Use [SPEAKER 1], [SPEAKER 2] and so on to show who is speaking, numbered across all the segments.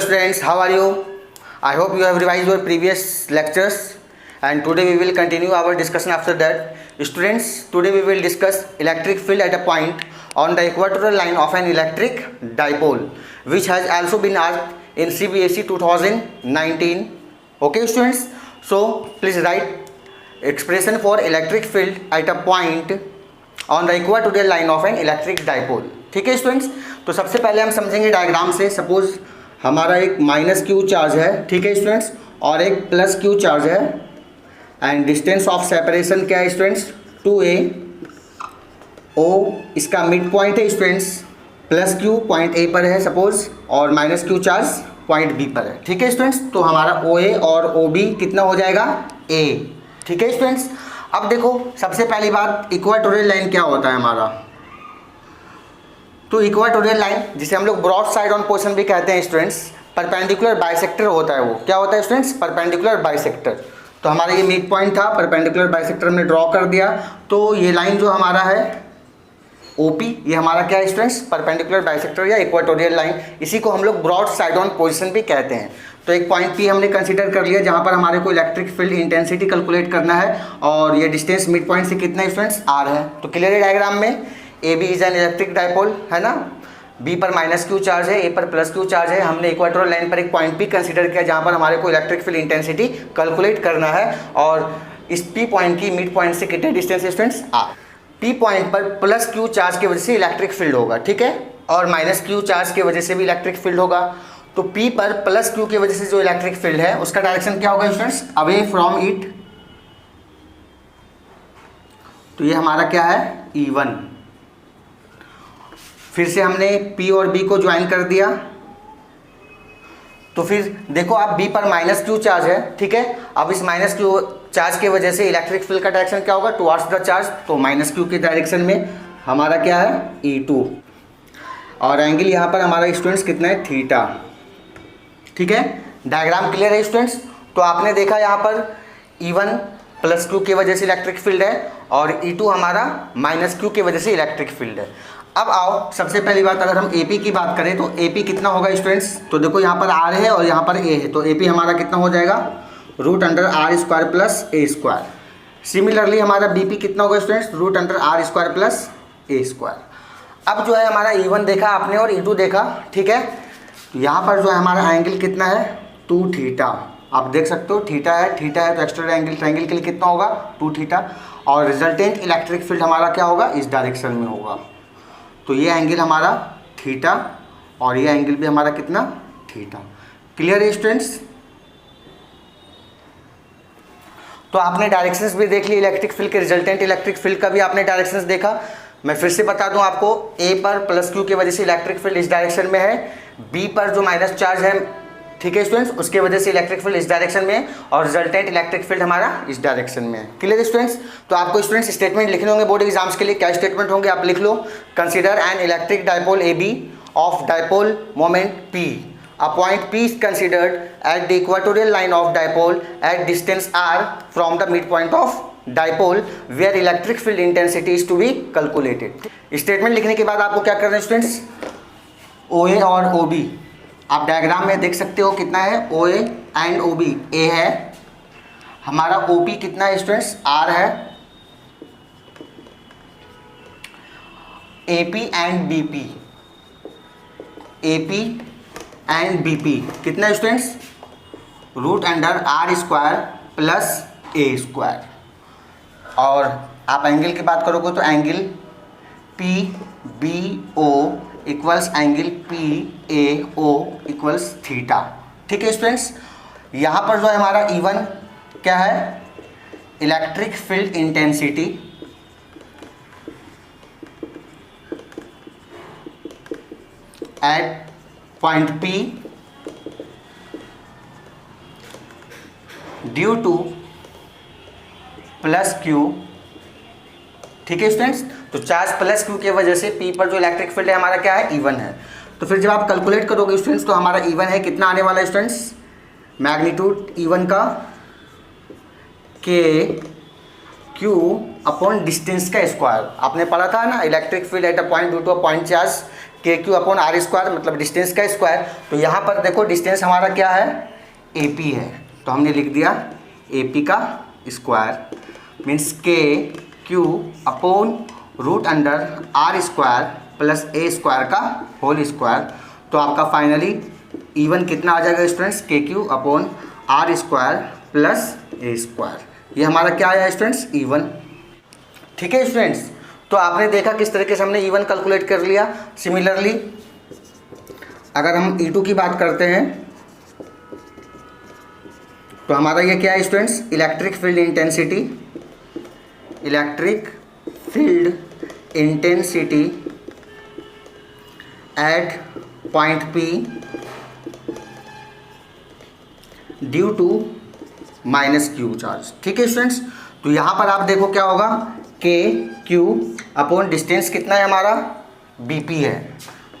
[SPEAKER 1] students, how are you? I hope you have revised your previous lectures and today we will continue our discussion after that. Students, today we will discuss electric field at a point on the equatorial line of an electric dipole, which has also been asked in CBSE 2019. Okay students, so please write expression for electric field at a point on the equatorial line of an electric dipole. ठीक है students, तो सबसे पहले हम समझेंगे diagram से. Suppose हमारा एक माइनस क्यू चार्ज है, ठीक है स्टूडेंट्स, और एक प्लस क्यू चार्ज है एंड डिस्टेंस ऑफ सेपरेशन क्या है स्टूडेंट्स 2a. ओ इसका मिड पॉइंट है students, plus Q point A पर है सपोज और minus Q charge point B पर है. ठीक है स्टूडेंट्स, तो हमारा ओ ए और ओ बी कितना हो जाएगा a. ठीक है स्टूडेंट्स, अब देखो सबसे पहली बात इक्वाटोरियल लाइन क्या होता है हमारा. तो इक्वाटोरियल लाइन जिसे हम लोग ब्रॉड साइड ऑन पोजीशन भी कहते हैं स्टूडेंट्स, परपेंडिकुलर बाइसेक्टर होता है. वो क्या होता है स्टूडेंट्स, परपेंडिकुलर बाइसेक्टर. तो हमारा ये मिड पॉइंट था, परपेंडिकुलर बाइसेक्टर हमने ड्रॉ कर दिया. तो ये लाइन जो हमारा है ओपी, ये हमारा क्या है स्टूडेंट्स, परपेंडिकुलर बाइसेक्टर या इक्वाटोरियल लाइन. इसी को हम लोग ब्रॉड साइड ऑन पोजीशन भी कहते हैं. तो एक पॉइंट पी हमने कंसीडर कर लिया जहाँ पर हमारे को इलेक्ट्रिक फील्ड इंटेंसिटी कैलकुलेट करना है और ये डिस्टेंस मिड पॉइंट से कितना स्टूडेंट्स आर है. तो क्लियर है डायग्राम में, A B is an electric dipole है ना. बी पर माइनस क्यू चार्ज है, ए पर प्लस क्यू चार्ज है. हमने इक्वाटोरियल लाइन पर एक पॉइंट पी कंसीडर किया जहाँ पर हमारे को इलेक्ट्रिक फील्ड इंटेंसिटी कैलकुलेट करना है और इस पी पॉइंट की मिड पॉइंट से कितने distance students R. P point पर प्लस क्यू चार्ज की वजह से इलेक्ट्रिक फील्ड होगा, ठीक है, और माइनस क्यू चार्ज की वजह से भी इलेक्ट्रिक फील्ड होगा. तो पी पर प्लस क्यू की वजह से जो इलेक्ट्रिक फील्ड है उसका डायरेक्शन क्या होगा स्टूडेंट्स, अवे फ्रॉम इट. तो ये हमारा क्या है E1. फिर से हमने P और B को ज्वाइन कर दिया. तो फिर देखो आप B पर माइनस क्यू चार्ज है, ठीक है. अब इस माइनस क्यू चार्ज की वजह से इलेक्ट्रिक फील्ड का डायरेक्शन क्या होगा, टुवर्ड्स द चार्ज. तो माइनस क्यू के डायरेक्शन में हमारा क्या है E2 और एंगल यहाँ पर हमारा स्टूडेंट्स कितना है थीटा. ठीक है, डायग्राम क्लियर है स्टूडेंट्स. तो आपने देखा यहाँ पर E1 प्लस क्यू की वजह से इलेक्ट्रिक फील्ड है और E2 हमारा माइनस क्यू की वजह से इलेक्ट्रिक फील्ड है. अब आओ सबसे पहली बात, अगर हम AP की बात करें तो AP कितना होगा स्टूडेंट्स. तो देखो यहाँ पर R है और यहाँ पर A है, तो AP हमारा कितना हो जाएगा root under R square plus A square. Similarly हमारा BP कितना होगा students, root under R square plus A square. अब जो है हमारा E1 देखा आपने और E2 देखा, ठीक है. यहाँ पर जो है हमारा एंगल कितना है 2 थीटा. आप देख सकते हो थीटा है तो एक्स्ट्रा एंगल ट्रायंगल के लिए कितना होगा 2 थीटा और रिजल्टेंट इलेक्ट्रिक फील्ड हमारा क्या होगा इस डायरेक्शन में होगा. तो ये एंगल हमारा थीटा और ये एंगल भी हमारा कितना थीटा. क्लियर है स्टूडेंट्स. तो आपने डायरेक्शंस भी देख ली इलेक्ट्रिक फील्ड के, रिजल्टेंट इलेक्ट्रिक फील्ड का भी आपने डायरेक्शंस देखा. मैं फिर से बता दूं आपको, ए पर प्लस क्यू की वजह से इलेक्ट्रिक फील्ड इस डायरेक्शन में है, बी पर जो माइनस चार्ज है, ठीक है स्टूडेंट्स, उसके वजह से इलेक्ट्रिक फील्ड इस डायरेक्शन में है और रिजल्टेंट इलेक्ट्रिक फील्ड हमारा इस डायरेक्शन में है. Clear students. तो आपको स्टूडेंट्स स्टेटमेंट लिखने होंगे बोर्ड एग्जाम्स के लिए. क्या स्टेटमेंट होंगे आप लिख लो. Consider an electric dipole A B of dipole moment P. A point P is considered at the equatorial line of dipole at distance r from the midpoint of dipole where electric field intensity is to be calculated. Statement लिखने के बाद आपको क्या करना है students, OA और OB आप diagram में देख सकते हो कितना है OA एंड OB. A है हमारा, OP कितना है स्टूडेंट्स R है, AP and BP, AP and BP कितना students root under R square plus A square. और आप एंगल की बात करोगे तो angle PBO equals angle PAO equals theta. ठीक है स्टूडेंट्स. यहाँ पर जो है हमारा E1 क्या है electric field intensity at point P due two plus Q. ठीक है स्टूडेंट्स. तो चार्ज प्लस Q की वजह से P पर जो इलेक्ट्रिक फील्ड है हमारा क्या है E1 है. तो फिर जब आप कैलकुलेट करोगे स्टूडेंट्स तो हमारा E1 है कितना आने वाला है स्टूडेंट्स, मैग्नीट्यूड E1 का K Q अपॉन डिस्टेंस का स्क्वायर. आपने पढ़ा था ना electric field at a point due to a point charge K Q upon are square मतलब डिस्टेंस का स्क्वायर। तो यहाँ पर देखो डिस्टेंस हमारा क्या है, ए पी है, तो हमने लिख दिया ए पी का square means K Q upon root under are square plus A square का होल स्क्वायर। तो आपका फाइनली इवन कितना आ जाएगा students, K Q upon are square plus A square. ये हमारा क्या आया स्टूडेंट्स, इवन। ठीक है स्टूडेंट्स, तो आपने देखा किस तरीके से हमने इवन कैलकुलेट कर लिया। सिमिलरली अगर हम E2 की बात करते हैं तो हमारा ये क्या है students, electric field intensity, electric field intensity at point P due to minus Q charge. ठीक है स्टूडेंट्स, तो यहाँ पर आप देखो क्या होगा, के क्यू अपॉन डिस्टेंस कितना है हमारा, बी पी है,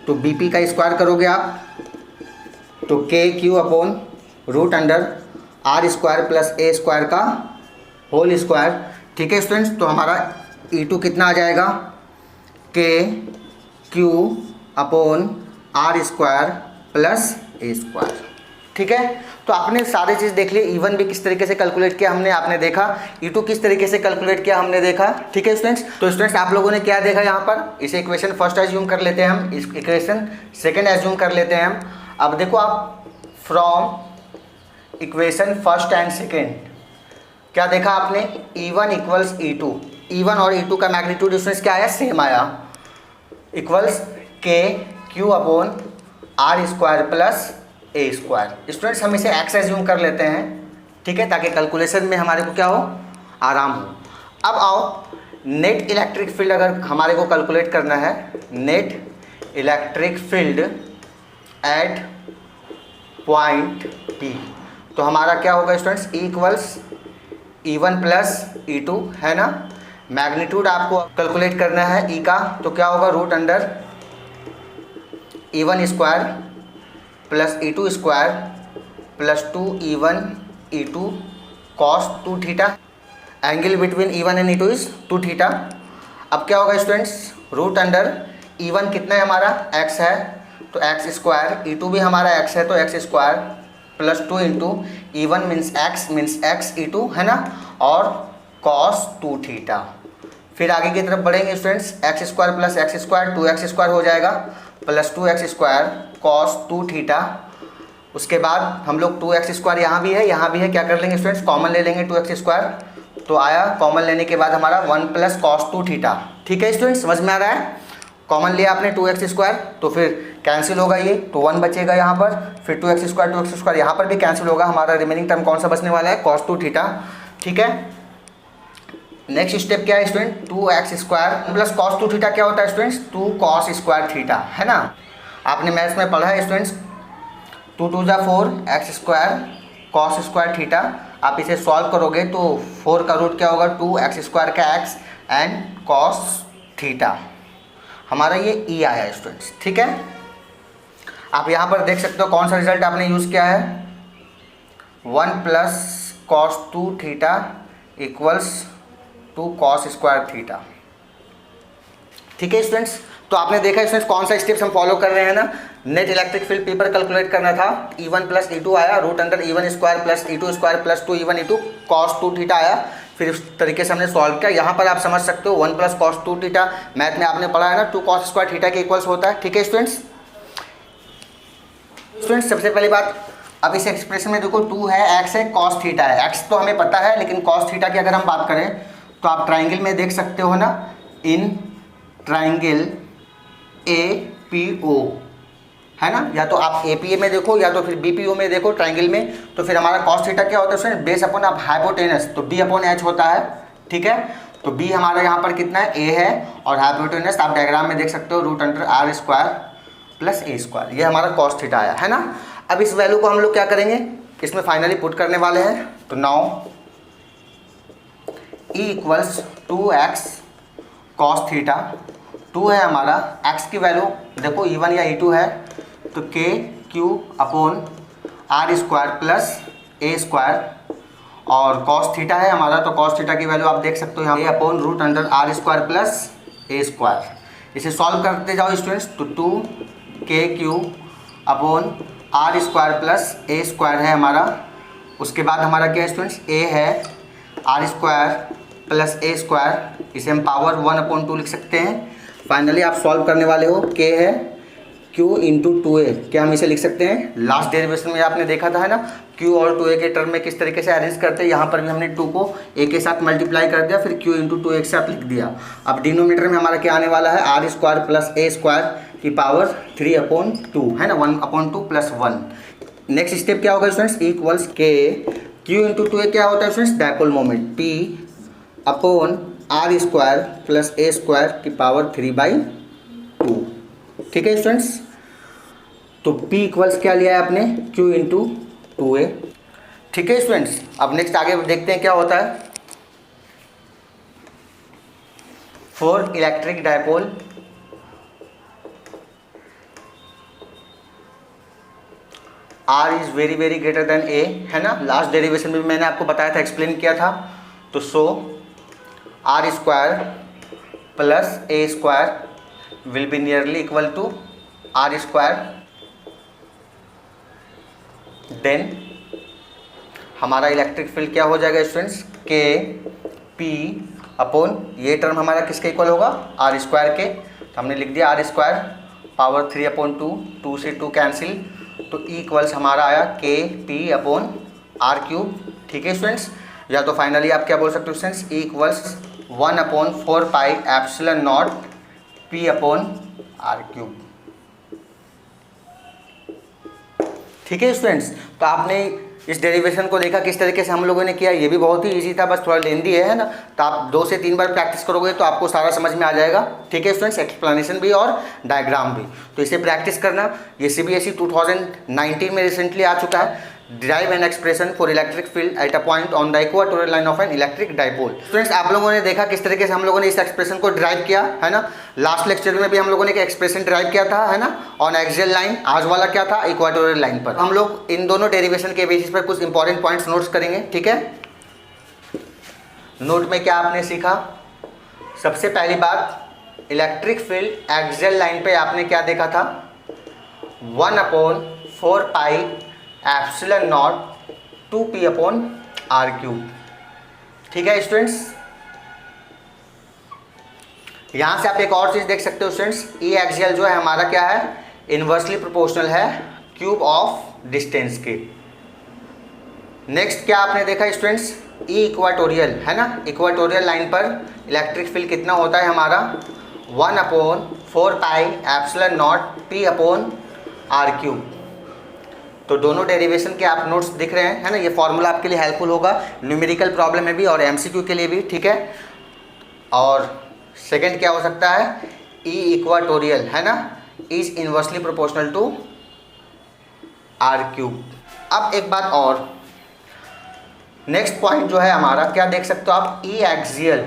[SPEAKER 1] तो बी पी का स्क्वायर करोगे आप तो K Q upon root under are square plus A square का होल स्क्वायर। ठीक है स्टूडेंट्स, तो हमारा E2 कितना आ जाएगा, K Q upon are square plus A square. ठीक है, तो आपने सारी चीज़ देख ली, इवन भी किस तरीके से कैलकुलेट किया हमने, आपने देखा E2 किस तरीके से कैलकुलेट किया हमने देखा। ठीक है स्टूडेंट्स, तो स्टूडेंट्स आप लोगों ने क्या देखा यहाँ पर, इसे इक्वेशन फर्स्ट एज्यूम कर लेते हैं हम, इस इक्वेशन सेकंड एज्यूम कर लेते हैं हम। अब देखो आप from equation first and second क्या देखा आपने, E1 इक्वल्स E2, E1 और E2 का मैग्नीट्यूड स्टूडेंट्स क्या आया, सेम आया, equals K Q upon are square plus A square. Students हम इसे एक्स एज्यूम कर लेते हैं, ठीक है, ताकि कैलकुलेशन में हमारे को क्या हो, आराम हो। अब आओ नेट इलेक्ट्रिक फील्ड अगर हमारे को कैलकुलेट करना है, net electric field eight point P, तो हमारा क्या होगा students, E equals E1 plus E2 है ना। मैग्नीट्यूड आपको कैलकुलेट करना है E का, तो क्या होगा, root under E1 square plus E2 square plus 2E1 E2 cos 2 theta, angle between E1 and E2 is 2 theta. अब क्या होगा स्टूडेंट्स, रूट अंडर E1 कितना है हमारा, x है, तो x स्क्वायर, E2 भी हमारा x है तो x square plus 2 into E1 means x E2 है ना, और कॉस 2 थीटा। फिर आगे की तरफ बढ़ेंगे students, x square plus x square 2x square हो जाएगा plus 2x square cos 2 theta. उसके बाद हम लोग 2x स्क्वायर यहाँ भी है, यहाँ भी है, क्या कर लेंगे स्टूडेंट्स, कॉमन ले लेंगे 2x स्क्वायर, तो आया कॉमन लेने के बाद हमारा 1 प्लस कॉस 2 थीटा। ठीक है स्टूडेंट्स, समझ में आ रहा है, कॉमन लिया आपने 2x स्क्वायर तो फिर कैंसिल होगा ये, तो 1 बचेगा यहाँ पर, फिर 2x स्क्वायर यहाँ पर भी कैंसिल होगा, हमारा रिमेनिंग टर्म कौन सा बचने वाला है, कॉस 2 थीटा। ठीक है, नेक्स्ट स्टेप क्या है student, 2x square plus cos 2 theta क्या होता है स्टूडेंट्स, 2 कॉस स्क्वायर थीटा है ना। आपने मैथ्स में पढ़ा है स्टूडेंट्स, 2 2 जा 4 x square cos square theta. आप इसे सॉल्व करोगे तो 4 का रूट क्या होगा, 2x स्क्वायर का x एंड कॉस थीटा, हमारा ये E आया स्टूडेंट्स। ठीक है, आप यहाँ पर देख सकते हो कौन सा रिजल्ट आपने यूज़ किया है, 1 plus cos 2 theta equals 2 cos square theta. ठीक है स्टूडेंट्स, तो आपने देखा स्टूडेंट्स कौन सा स्टेप्स हम फॉलो कर रहे हैं ना, net electric field paper calculate करना था, E1 प्लस E2 आया, root under E1 square plus E2 square plus 2E1 E2 cos 2 theta आया, फिर इस तरीके से हमने सॉल्व किया। यहाँ पर आप समझ सकते हो 1 प्लस कॉस 2 थीटा मैथ में आपने पढ़ा है ना, 2 कॉस स्क्वायर थीटा के इक्वल्स होता है। ठीक है स्टूडेंट्स, सबसे पहली बात, अब इस एक्सप्रेशन में देखो 2 है, x है, कॉस थीटा है, x तो हमें पता है, लेकिन कॉस थीटा की अगर हम बात करें तो आप ट्राइंगल में देख सकते हो ना, इन ट्राइंगल APO है ना, या तो आप APA में देखो या तो फिर BPO में देखो ट्राइंगल में, तो फिर हमारा कॉस थीटा क्या होता है उसमें, बेस अपॉन आप हाइपोटेनस, तो B अपॉन H होता है। ठीक है, तो B हमारा यहाँ पर कितना है, A है, और हाइपोटेनस आप डायग्राम में देख सकते हो root under R square plus A square, ये हमारा कॉस थीटा आया है ना। अब इस वैल्यू को हम लोग क्या करेंगे, इसमें फाइनली पुट करने वाले हैं, तो now E equals 2x cos theta, 2 है हमारा, x की वैल्यू देखो E1 या E2 है, तो K Q upon are square plus A square, और कॉस थीटा है हमारा, तो कॉस थीटा की वैल्यू आप देख सकते हो यहाँ, a upon root under are square plus A square. इसे सॉल्व करते जाओ स्टूडेंट्स, तो 2k³ upon are square plus A square है हमारा। उसके बाद हमारा क्या है स्टूडेंट्स, ए है आर स्क्वायर प्लस ए स्क्वायर, इसे हम पावर 1/2 लिख सकते हैं। फाइनली आप सॉल्व करने वाले हो, k है q इंटू 2a, क्या हम इसे लिख सकते हैं, लास्ट डेरिवेशन में आपने देखा था है ना, q और 2a के टर्म में किस तरीके से अरेंज करते हैं। यहाँ पर भी हमने 2 को a के साथ मल्टीप्लाई कर दिया, फिर q इंटू 2a के साथ लिख दिया। अब डिनोमीटर में हमारा क्या आने वाला है, आर स्क्वायर प्लस ए स्क्वायर की पावर 3/2 है ना, 1/2 प्लस 1। नेक्स्ट स्टेप क्या होगा students, equals k q into 2a क्या होता है students, dipole moment p upon are square plus A square की पावर 3/2। ठीक है स्टूडेंट्स, तो p इक्वल्स क्या लिया है आपने, q इंटू 2a। ठीक है स्टूडेंट्स, अब नेक्स्ट आगे देखते हैं क्या होता है। For electric dipole r is very very greater than a, है ना, लास्ट डेरिवेशन में भी मैंने आपको बताया था, एक्सप्लेन किया था। तो so r square plus A square will be nearly equal to r square, then हमारा इलेक्ट्रिक फील्ड क्या हो जाएगा स्टूडेंट्स, के पी अपॉन ये टर्म हमारा किसके इक्वल होगा, आर स्क्वायर के। तो हमने लिख दिया आर स्क्वायर पावर 3/2, 2 से 2 कैंसिल, तो इक्वल्स हमारा आया के पी अपॉन आर क्यूब। ठीक है स्टूडेंट्स, या तो फाइनली आप क्या बोल सकते हो students, equals 1/4 pi epsilon naught P upon R cube. ठीक है स्टूडेंट्स, तो आपने इस डेरिवेशन को देखा किस तरीके से हम लोगों ने किया, ये भी बहुत ही इजी था, बस थोड़ा लेंदी है ना। तो आप 2 से 3 बार प्रैक्टिस करोगे तो आपको सारा समझ में आ जाएगा। ठीक है स्टूडेंट्स, एक्सप्लेनेशन भी और डायग्राम भी, तो इसे प्रैक्टिस करना। ये CBSE 2019 में रिसेंटली आ चुका है, derive an expression for electric field at a point on the equatorial line of an electric dipole. Students, आप लोगों ने देखा किस तरीके से हम लोगों ने इस एक्सप्रेशन को ड्राइव किया है ना। लास्ट लेक्चर में भी हम लोगों ने एक एक्सप्रेशन ड्राइव किया था है ना, ऑन एक्सियल लाइन। आज वाला क्या था, इक्वाटोरियल लाइन पर। हम लोग इन दोनों डेरिवेशन के बेसिस पर कुछ इंपॉर्टेंट पॉइंट्स नोट्स करेंगे। ठीक है, नोट में क्या आपने सीखा, सबसे पहली बात, इलेक्ट्रिक फील्ड एक्सियल लाइन पे आपने क्या देखा था, 1/4 pi epsilon naught 2p upon R cube. ठीक है स्टूडेंट्स, यहां से आप एक और चीज देख सकते हो स्टूडेंट्स, ई एक्सियल जो है हमारा क्या है, इनवर्सली प्रोपोर्शनल है क्यूब ऑफ डिस्टेंस के। नेक्स्ट क्या आपने देखा स्टूडेंट्स, ई इक्वाटोरियल है ना, इक्वाटोरियल लाइन पर इलेक्ट्रिक फील्ड कितना होता है हमारा, 1/4 pi epsilon not p upon R cube. तो दोनों डेरिवेशन के आप नोट्स दिख रहे हैं है ना, ये फॉर्मूला आपके लिए हेल्पफुल होगा न्यूमेरिकल प्रॉब्लम में भी और MCQ के लिए भी। ठीक है, और सेकंड क्या हो सकता है, ई इक्वाटोरियल है ना, is inversely proportional to R cube. अब एक बात और, नेक्स्ट पॉइंट जो है हमारा, क्या देख सकते हो आप, ई एक्सियल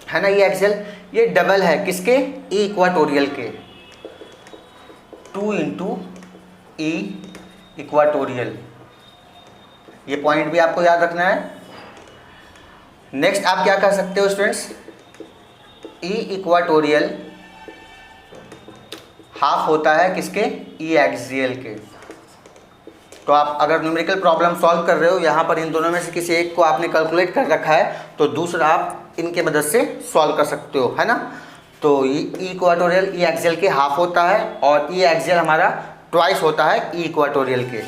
[SPEAKER 1] है ना, ई एक्सियल ये डबल है किसके, ई इक्वाटोरियल के, 2 इंटू ई इक्वाटोरियल। ये पॉइंट भी आपको याद रखना है। नेक्स्ट आप क्या कर सकते हो स्टूडेंट्स, ई इक्वाटोरियल हाफ होता है किसके, ई एक्सियल के। तो आप अगर न्यूमेरिकल प्रॉब्लम सॉल्व कर रहे हो, यहाँ पर इन दोनों में से किसी एक को आपने कैलकुलेट कर रखा है, तो दूसरा आप इनके मदद से सॉल्व कर सकते हो है ना। तो ई इक्वाटोरियल ई एक्सियल के हाफ होता है और ई एक्सियल हमारा ट्वाइस होता है ई इक्वाटोरियल के।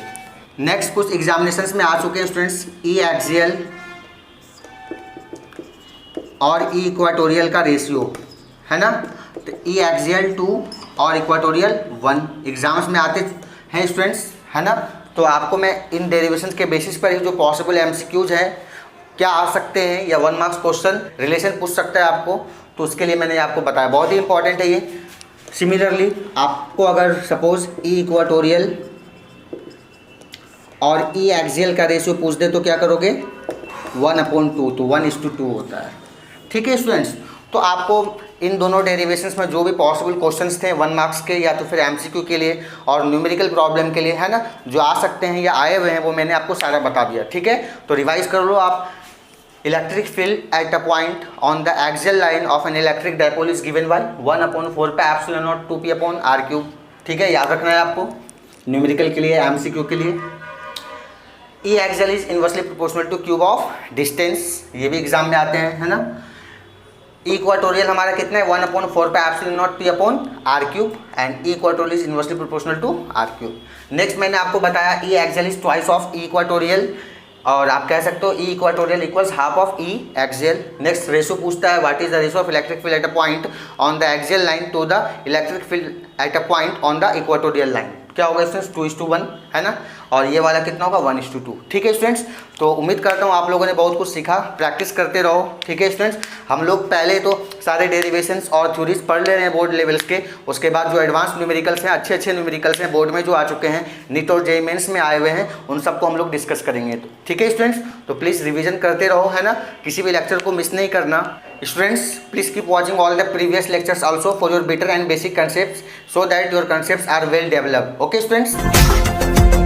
[SPEAKER 1] नेक्स्ट कुछ एग्जामिनेशंस में आ चुके हैं स्टूडेंट्स, ई एक्सियल और ई इक्वाटोरियल का रेशियो है ना, तो ई एक्सियल 2 और इक्वाटोरियल 1 एग्जाम्स में आते हैं स्टूडेंट्स है ना। तो आपको मैं इन डेरिवेशंस के बेसिस पर ही जो पॉसिबल MCQs हैं क्या आ सकते हैं, या 1 मार्क्स क्वेश्चन रिलेशन पूछ सकता है आपको, तो उसके लिए मैंने आपको बताया, बहुत ही इंपॉर्टेंट है ये। सिमिलरली आपको अगर सपोज ई इक्वाटोरियल और ई एक्सियल का रेशियो पूछ दे तो क्या करोगे, 1/2, तो 1:2 होता है। ठीक है स्टूडेंट्स, तो आपको इन दोनों डेरिवेशंस में जो भी पॉसिबल क्वेश्चंस थे 1 मार्क्स के या तो फिर MCQ के लिए और न्यूमेरिकल प्रॉब्लम के लिए है ना, जो आ सकते हैं या आए हुए हैं, वो मैंने आपको सारा बता दिया। ठीक है, तो रिवाइज कर लो आप। Electric field at a point on the axial line of an electric dipole is given by 1/4 पे epsilon naught 2p upon r cube. ठीक है, याद रखना है आपको न्यूमेरिकल के लिए, एमसीक्यू के लिए। E axial is inversely proportional to cube of distance, ये भी एग्जाम में आते हैं, है ना। इक्वाटोरियल हमारा कितना है 1/4 पे epsilon not p upon r cube and equatorial is inversely proportional to r cube. Next मैंने आपको बताया E axial is twice of E equatorial, और आप कह सकते हो E equatorial equals half of E axial. Next ratio पूछता है what is the ratio of electric field at a point on the axial line to the electric field at a point on the equatorial line. क्या होगा students 2:1, है ना, और ये वाला कितना होगा 1:2। ठीक है स्टूडेंट्स, तो उम्मीद करता हूँ आप लोगों ने बहुत कुछ सीखा, प्रैक्टिस करते रहो। ठीक है स्टूडेंट्स, हम लोग पहले तो सारे डेरिवेशंस और थ्योरीज पढ़ ले रहे हैं बोर्ड लेवल्स के, उसके बाद जो एडवांस न्यूमेरिकल्स हैं, अच्छे अच्छे न्यूमेरिकल्स हैं बोर्ड में जो आ चुके हैं, नीट और जेईई मेंस में आए हुए हैं, उन सबको हम लोग डिस्कस करेंगे। तो ठीक है स्टूडेंट्स, तो प्लीज़ रिविजन करते रहो, है ना, किसी भी लेक्चर को मिस नहीं करना। Students, please keep watching all the previous lectures also for your better and basic concepts so that your concepts are well developed. Okay students?